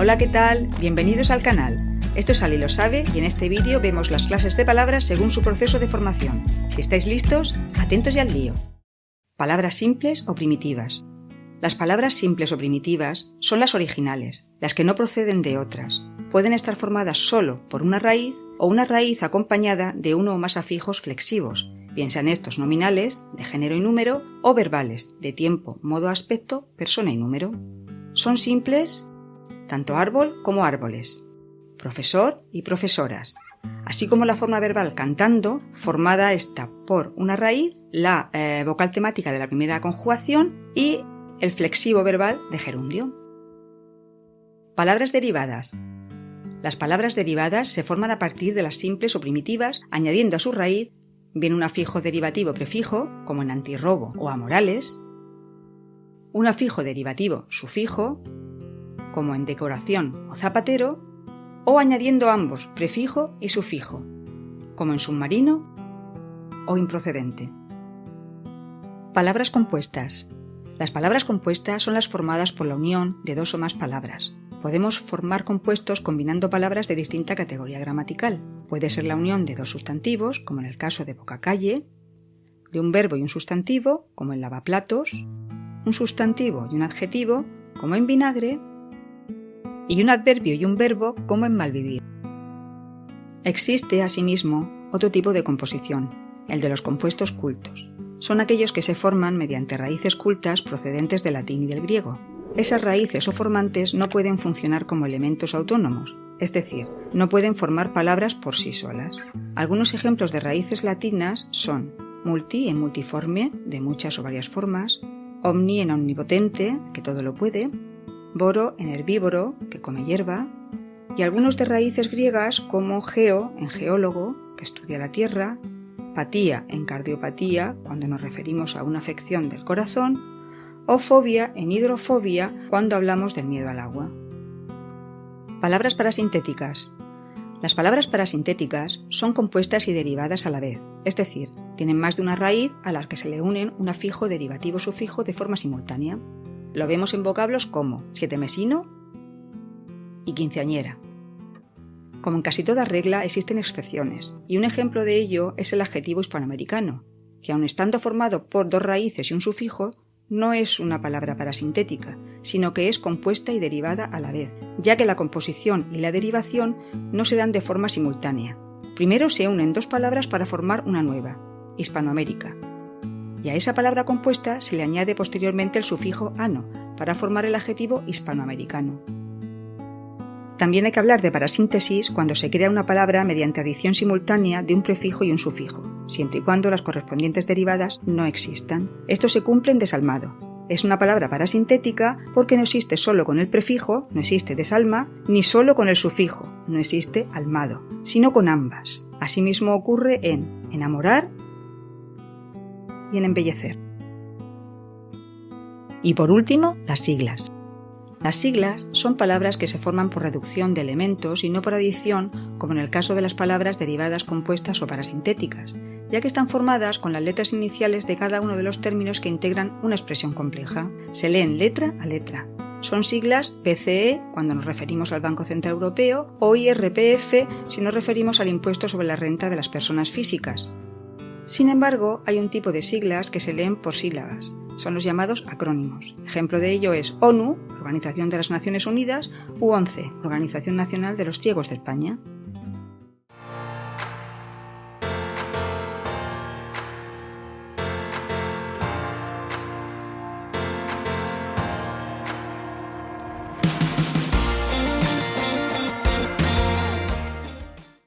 Hola, ¿qué tal? Bienvenidos al canal. Esto es Ali lo sabe y en este vídeo vemos las clases de palabras según su proceso de formación. Si estáis listos, atentos y al lío. Palabras simples o primitivas. Las palabras simples o primitivas son las originales, las que no proceden de otras. Pueden estar formadas solo por una raíz o una raíz acompañada de uno o más afijos flexivos, bien sean estos nominales, de género y número, o verbales, de tiempo, modo, aspecto, persona y número. Son simples tanto árbol como árboles, profesor y profesoras, así como la forma verbal cantando, formada está por una raíz, la vocal temática de la primera conjugación y el flexivo verbal de gerundio. Palabras derivadas. Las palabras derivadas se forman a partir de las simples o primitivas, añadiendo a su raíz bien un afijo derivativo prefijo, como en antirrobo o amorales, un afijo derivativo sufijo, como en decoración o zapatero, o añadiendo ambos, prefijo y sufijo, como en submarino o improcedente. Palabras compuestas. Las palabras compuestas son las formadas por la unión de dos o más palabras. Podemos formar compuestos combinando palabras de distinta categoría gramatical. Puede ser la unión de dos sustantivos, como en el caso de bocacalle, de un verbo y un sustantivo, como en lavaplatos, un sustantivo y un adjetivo, como en vinagre, y un adverbio y un verbo, como en malvivir. Existe, asimismo, otro tipo de composición, el de los compuestos cultos. Son aquellos que se forman mediante raíces cultas procedentes del latín y del griego. Esas raíces o formantes no pueden funcionar como elementos autónomos, es decir, no pueden formar palabras por sí solas. Algunos ejemplos de raíces latinas son multi en multiforme, de muchas o varias formas, omni en omnipotente, que todo lo puede, boro en herbívoro, que come hierba, y algunos de raíces griegas como geo en geólogo, que estudia la tierra, patía en cardiopatía, cuando nos referimos a una afección del corazón, o fobia en hidrofobia, cuando hablamos del miedo al agua. Palabras parasintéticas. Las palabras parasintéticas son compuestas y derivadas a la vez, es decir, tienen más de una raíz a las que se le unen un afijo derivativo sufijo de forma simultánea. Lo vemos en vocablos como sietemesino y quinceañera. Como en casi toda regla existen excepciones, y un ejemplo de ello es el adjetivo hispanoamericano, que aun estando formado por dos raíces y un sufijo, no es una palabra parasintética, sino que es compuesta y derivada a la vez, ya que la composición y la derivación no se dan de forma simultánea. Primero se unen dos palabras para formar una nueva, Hispanoamérica, y a esa palabra compuesta se le añade posteriormente el sufijo ano para formar el adjetivo hispanoamericano. También hay que hablar de parasíntesis cuando se crea una palabra mediante adición simultánea de un prefijo y un sufijo, siempre y cuando las correspondientes derivadas no existan. Esto se cumple en desalmado. Es una palabra parasintética porque no existe solo con el prefijo, no existe desalma, ni solo con el sufijo, no existe almado, sino con ambas. Asimismo ocurre en enamorar y en embellecer. Y por último, las siglas. Las siglas son palabras que se forman por reducción de elementos y no por adición, como en el caso de las palabras derivadas compuestas o parasintéticas, ya que están formadas con las letras iniciales de cada uno de los términos que integran una expresión compleja. Se leen letra a letra. Son siglas PCE cuando nos referimos al Banco Central Europeo o IRPF si nos referimos al impuesto sobre la renta de las personas físicas. Sin embargo, hay un tipo de siglas que se leen por sílabas. Son los llamados acrónimos. Ejemplo de ello es ONU, Organización de las Naciones Unidas, u ONCE, Organización Nacional de los Ciegos de España.